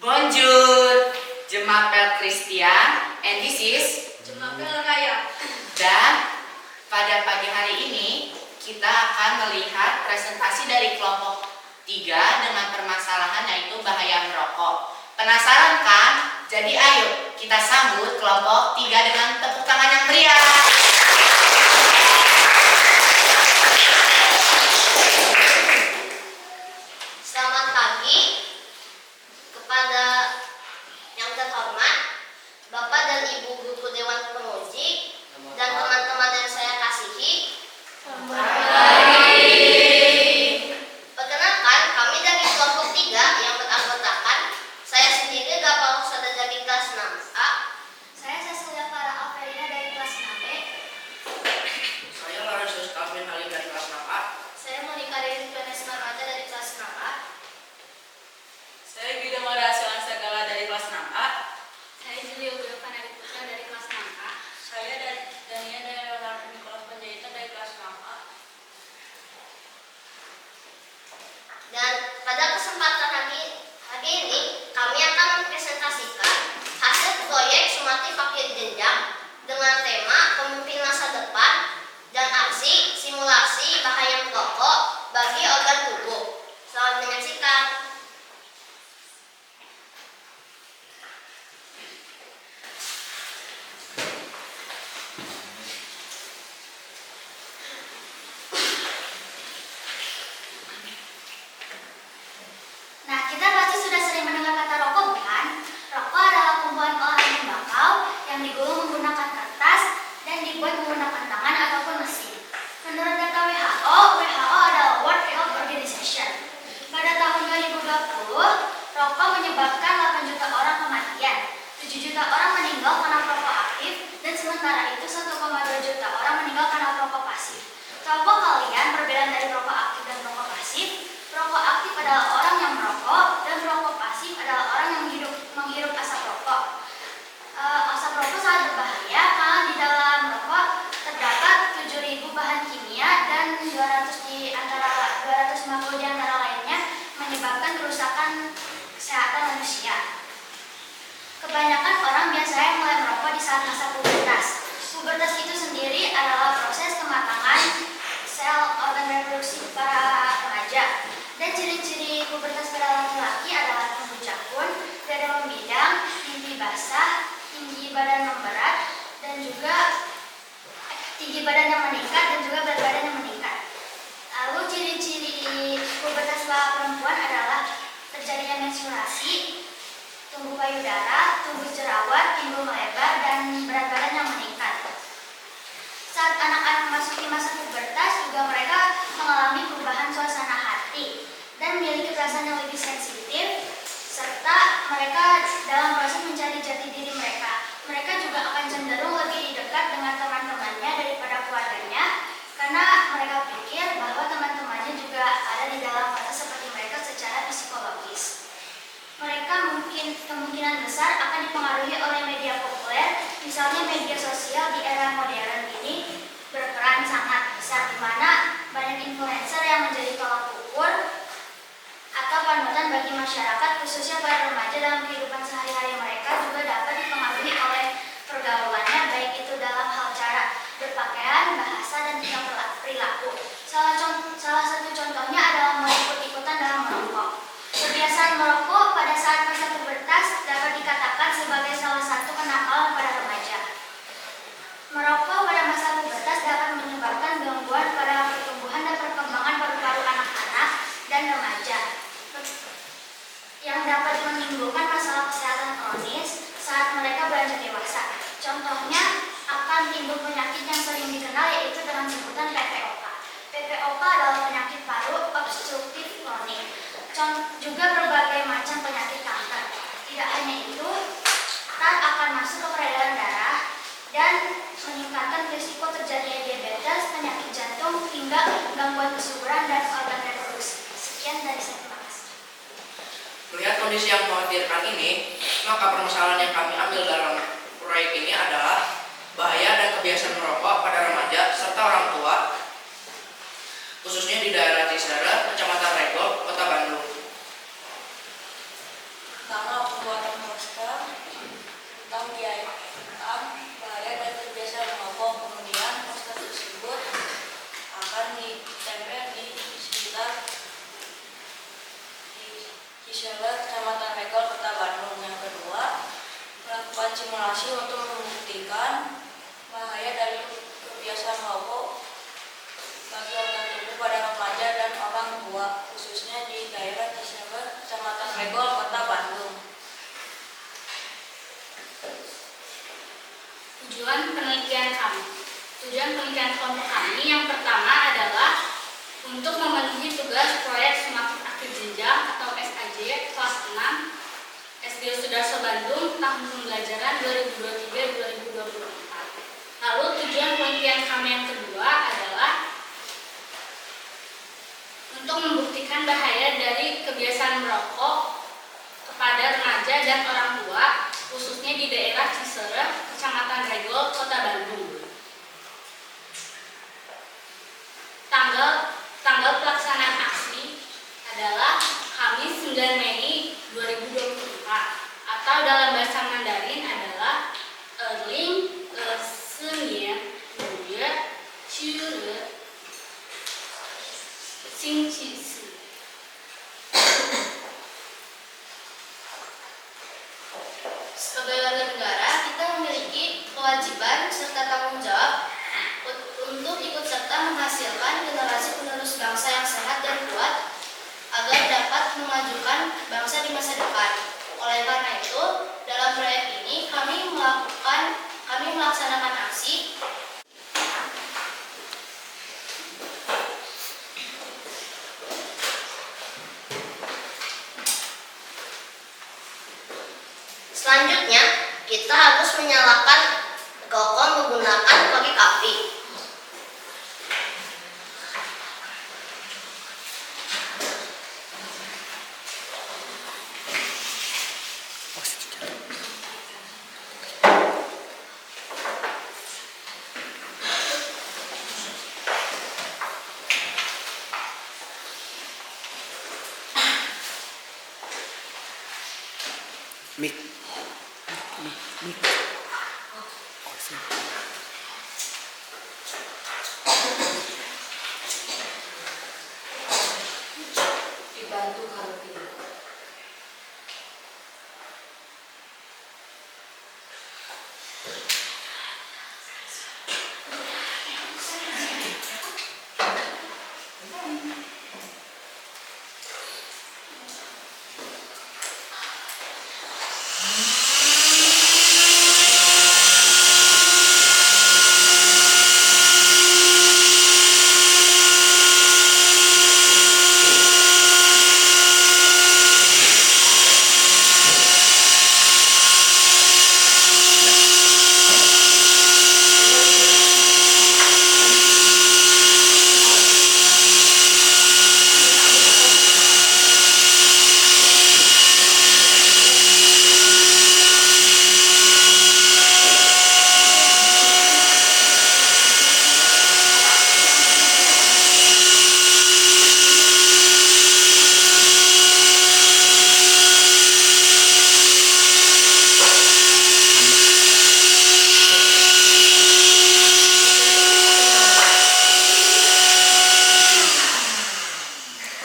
Bonjour, Jemapel Christian, and this is Jemapel Raya. Dan pada pagi hari ini kita akan melihat presentasi dari kelompok 3 dengan permasalahan yaitu bahaya merokok. Penasaran kan? Jadi ayo kita sambut kelompok 3 dengan tepuk tangan yang meriah. Selamat pagi kepada yang terhormat Bapak dan Ibu Guru Dewan Penguji dan teman-teman yang saya kasihi. Perkenalkan, kami dari kelompok 3 yang beranggotakan saya sendiri Gapal Husada dari kelas 6A. Saya Cecilia Farah Avelina dari kelas 6B. Saya Larisius Calvin Halim dari kelas 6A. Saya Monika Dewi Penes Marmata dari kelas 6A. Saya Gida Marasilan Segala dari kelas 6A. Saya Julia Wilfana Putra dari kelas 6A. Saya Dania dari Leonardo Nicholas Panjaitan dari kelas 6A. Dan pada kesempatan hari ini kami akan mempresentasikan hasil proyek sumatif akhir jenjang dengan tema pemimpin masa depan dan aksi simulasi bahaya merokok bagi organ tubuh. Selamat menyaksikan. Nah, kita pasti sudah sering mendengar kata rokok, bukan? Rokok adalah kumpulan olahan tembakau yang digulung menggunakan kertas dan dibuat menggunakan tangan ataupun mesin. Menurut data WHO, WHO adalah World Health Organization. Pada tahun 2020, rokok menyebabkan 8 juta orang kematian, 7 juta orang meninggal karena perokok aktif, dan sementara itu 1,2 juta orang meninggal karena perokok pasif. Tahukah kalian perbedaan dari perokok aktif dan perokok pasif? Perokok aktif adalah orang yang merokok dan perokok pasif adalah orang yang menghirup asap rokok. Asap rokok sangat berbahaya karena di dalam rokok terdapat 7.000 bahan kimia dan 250 di antara lainnya menyebabkan kerusakan kesehatan manusia. Kebanyakan orang biasanya mulai merokok di saat masa pubertas. Pubertas itu sendiri adalah proses kematangan sel organ reproduksi para remaja. Dan ciri-ciri pubertas pada laki-laki adalah tumbuh jakun, dada membidang, mimpi basah, tinggi badan memberat, dan juga tinggi badan yang meningkat dan juga berat badan yang meningkat. Lalu ciri-ciri pubertas pada perempuan adalah terjadinya menstruasi, tumbuh payudara, tumbuh jerawat, timbul melebar, dan berat badan yang meningkat. Saat anak-anak memasuki masa pubertas, juga mereka mengalami perubahan suasana hati dan memiliki perasaan yang lebih sensitif, serta mereka dalam proses mencari jati diri mereka. Mereka juga akan cenderung lebih dekat dengan teman-temannya daripada keluarganya, karena mereka pikir bahwa teman-temannya juga ada di dalam fase seperti mereka secara psikologis. Mereka kemungkinan besar akan dipengaruhi oleh media populer, misalnya media sosial di era modern ini berperan sangat besar, di mana banyak influencer yang menjadi tolak ukur atau panutan bagi masyarakat, khususnya para remaja dalam kehidupan sehari-hari mereka juga dapat dipengaruhi oleh pergaulannya, baik itu dalam hal cara berpakaian, bahasa, dan tingkah perilaku. Salah satu contohnya adalah ikut-ikutan dalam merokok. Kebiasaan merokok pada saat masa pubertas dapat dikatakan sebagai salah satu kenakalan pada remaja. Merokok pada masa pubertas dapat menyebabkan gangguan pada pertumbuhan dan perkembangan paru-paru anak-anak dan remaja, yang dapat menimbulkan masalah kesehatan kronis saat mereka beranjak dewasa. Contohnya akan timbul penyakit yang sering dikenal yaitu dengan sebutan PPOK. PPOK adalah penyakit paru obstruktif kronik. Juga berbagai macam penyakit kanker. Tidak hanya itu, akan masuk ke peredaran darah dan meningkatkan risiko terjadinya diabetes, penyakit jantung, hingga gangguan kesuburan dan organ reproduksi. Sekian dari saya, terima kasih. Melihat kondisi yang mengkhawatirkan ini, maka permasalahan yang kami ambil dalam proyek ini adalah bahaya dan kebiasaan merokok pada remaja serta orang tua, khususnya di daerah Cisarua, Kecamatan Regol, Kota Bandung. Pertama, tentang bahaya dan kebiasaan merokok. Kemudian poster tersebut akan ditempel di sekitar di Cisewer, Kecamatan Regol, Kota Bandung. Yang kedua, melakukan simulasi untuk membuktikan bahaya dari kebiasaan merokok bagi organ tubuh pada remaja dan orang tua, khususnya di daerah Cisewer, Kecamatan Regol, Kota Bandung. Tujuan penelitian kelompok kami yang pertama adalah untuk memenuhi tugas proyek Sumatif Akhir Jenjang atau SAJ kelas 6 SD Sudarso Bandung tahun pembelajaran 2023-2024. Lalu tujuan penelitian kami yang kedua adalah untuk membuktikan bahaya dari kebiasaan merokok kepada remaja dan orang tua, khususnya di daerah Cisewer, Kecamatan Regol, Kota Bandung. Tanggal pelaksanaan aksi adalah Kamis 9 Mei 2024 atau dalam bahasa Mandarin adalah Erling Senien Nuye Chure Xing Qi Si. Sebagai warga negara, kita memiliki kewajiban serta tanggung jawab untuk ikut serta menghasilkan generasi penerus bangsa yang sehat dan kuat agar dapat memajukan bangsa di masa depan. Oleh karena itu, dalam proyek ini kami melaksanakan aksi selanjutnya. Kita harus menyalakan rokok menggunakan korek api. Mik. Dibantu kalau tidak.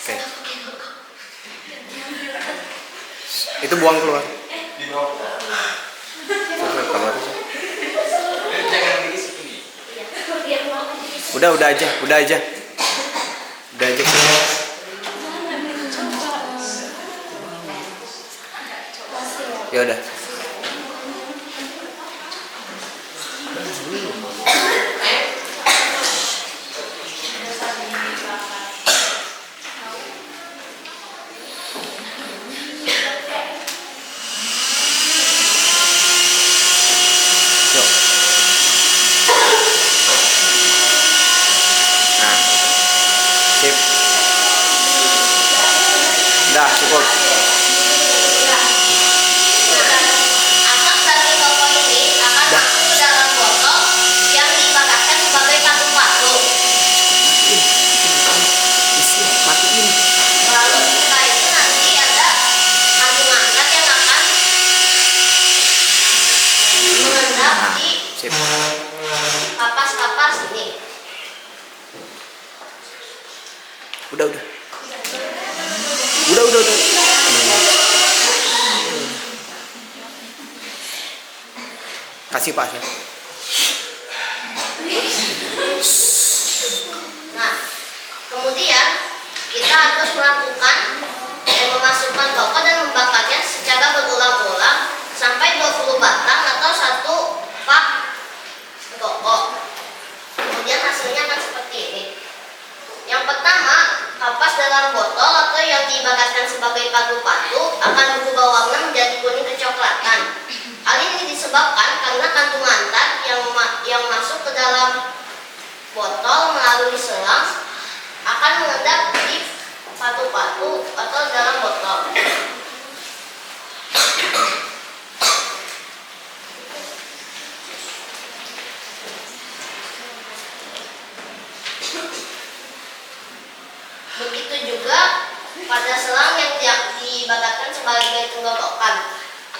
Oke. Itu buang keluar. Keluar. Udah aja. Udah aja. Ya udah. Yuk. Nah. Sip. Udah cukup. Sip. Kapas ini. Udah. Udah. Kasih Pak. Nah, kemudian kita harus melakukan dan memasukkan toko dan membakarnya secara berulang-ulang sampai 20 batang atau 1 pak toko. Kemudian hasilnya akan seperti ini. Yang pertama, kapas dalam botol atau yang diibaratkan sebagai patu-patu akan berubah warna menjadi kuning kecoklatan. Hal ini disebabkan karena kandungan antar yang masuk ke dalam botol melalui selang akan mengendap di patu-patu atau dalam botol. Begitu juga pada selang yang diibaratkan sebagai tenggorokan.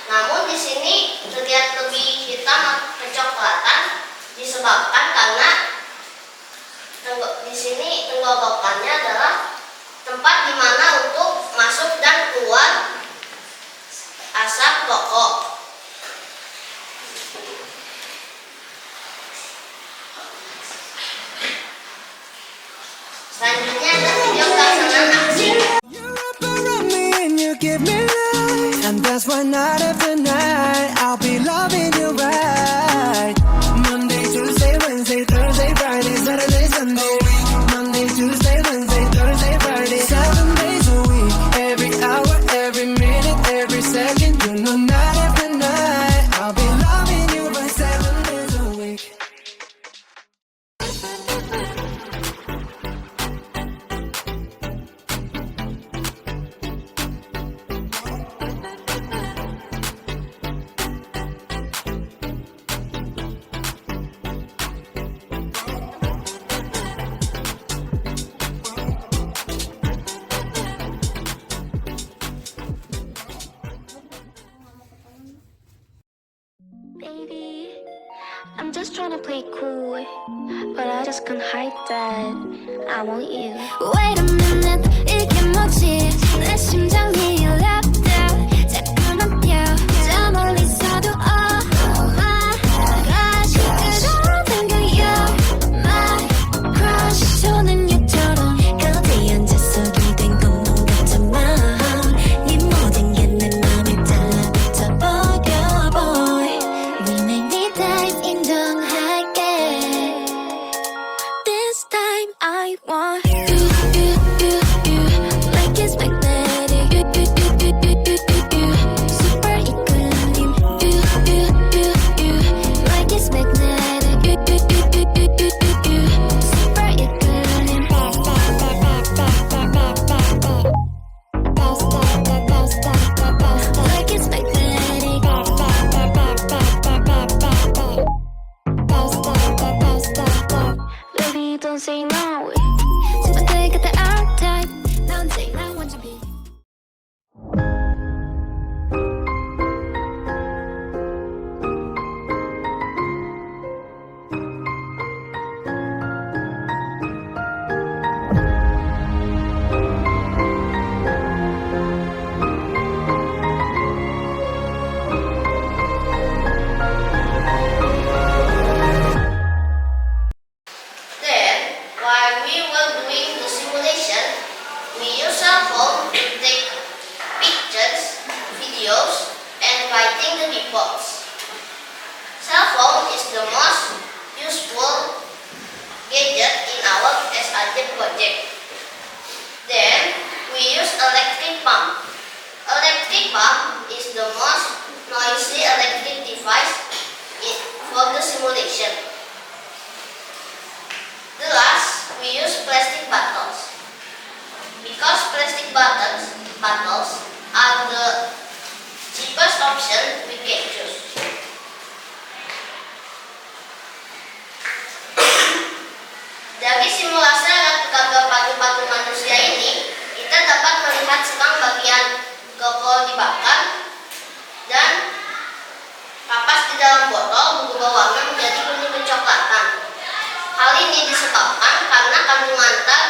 Namun di sini terlihat lebih hitam kecoklatan disebabkan karena di sini tenggorokannya adalah tempat di mana untuk masuk dan keluar asap rokok. Selanjutnya adalah video pelaksanaan aksi. You wrap around me and you give me life, and that's why night after night I'll be loving you right. Monday, Tuesday, Wednesday, Thursday, Friday, Saturday, Sunday. Monday, Tuesday, Wednesday, Thursday, Friday, 7 days a week. Every hour, every minute, every second. You know night after night I'll be loving you right 7 days a week. Baby, I'm just trying to play cool, but I just can't hide that I want you. Wait a minute, 이게 뭐지? 내 심장이 랩다. 자꾸만 뛰어, 저 멀리서도 oh my gosh, 그러던 you're my crush. 손은 유처럼 거기 앉아서 기댄 꽁꽁 같은 마음. 네 모든 게 내 맘에 달라붙어 보여 boy. We make me dive 인정할게. This time I want you, like it's magnetic. You, super equilibrium. You, like it's magnetic. You, super equilibrium. Like it's magnetic. Baby, don't say no. Simple take at the out time. Now say I want to be. Then, while we were doing the simulation, we used cell phone to take pictures, videos, and writing the reports. Cell phone is the most useful gadget in our SRJ project. Then, we use electric pump. Electric pump is the most noisy electric device for the simulation. The last, we use plastic bottles. Because plastic bottles are the cheapest option we can choose. Dari simulasi alat gambar patu-patu manusia ini, kita dapat melihat selang bagian rokok dibakar dan kapas di dalam botol berubah warna menjadi kuning kecoklatan. Hal ini disebabkan karena kandungan tar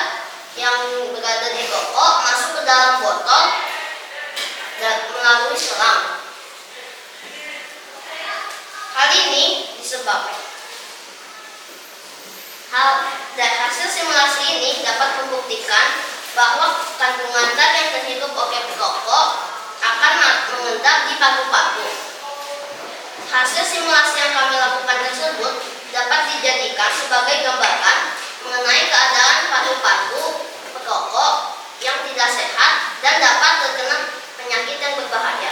yang berada di rokok masuk ke dalam botol dan melalui selang. Hal ini disebabkan hasil simulasi ini dapat membuktikan bahwa kandungan tar yang terhirup oleh rokok akan mengendap di paru-paru. Hasil simulasi yang kami lakukan tersebut dapat dijadikan sebagai gambaran mengenai keadaan paru-paru perokok yang tidak sehat dan dapat terkena penyakit yang berbahaya.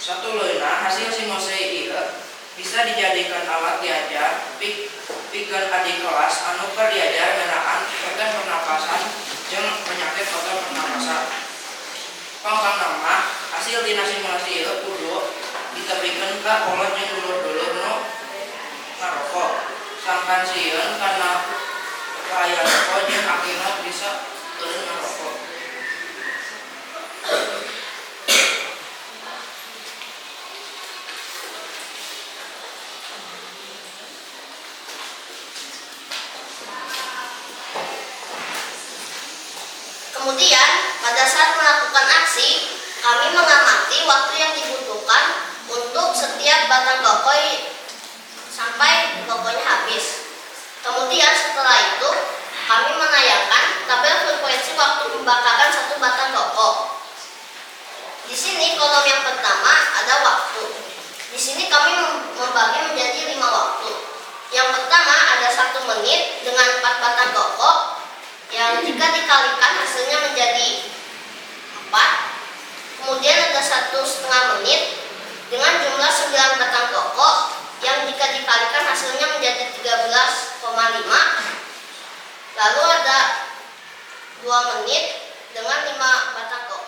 Satu leuna hasil simulasi ieu bisa dijadikan alat diajar pikeun adik kelas anu keur diajar ngeunaan organ pernapasan jeung penyakit organ pernapasan. Pangkana hasil dina simulasi ieu kudu ditepikeun ka kolot jeung dulur-dulur nu ngarokok. Sangkan sieun kana bahaya rokok jeung akhirna bisa eureun ngarokok. Kemudian, pada saat melakukan aksi, kami mengamati waktu yang dibutuhkan untuk setiap batang rokok sampai rokoknya habis. Kemudian setelah itu, kami menayangkan tabel frekuensi waktu pembakaran satu batang rokok. Di sini kolom yang pertama ada waktu. Di sini kami membagi menjadi 5 waktu. Yang pertama ada 1 menit dengan 4 batang rokok, yang jika dikalikan hasilnya menjadi 4. Kemudian ada 1,5 menit dengan jumlah 9 batang rokok, yang jika dikalikan hasilnya menjadi 13,5. Lalu ada 2 menit dengan 5 batang rokok.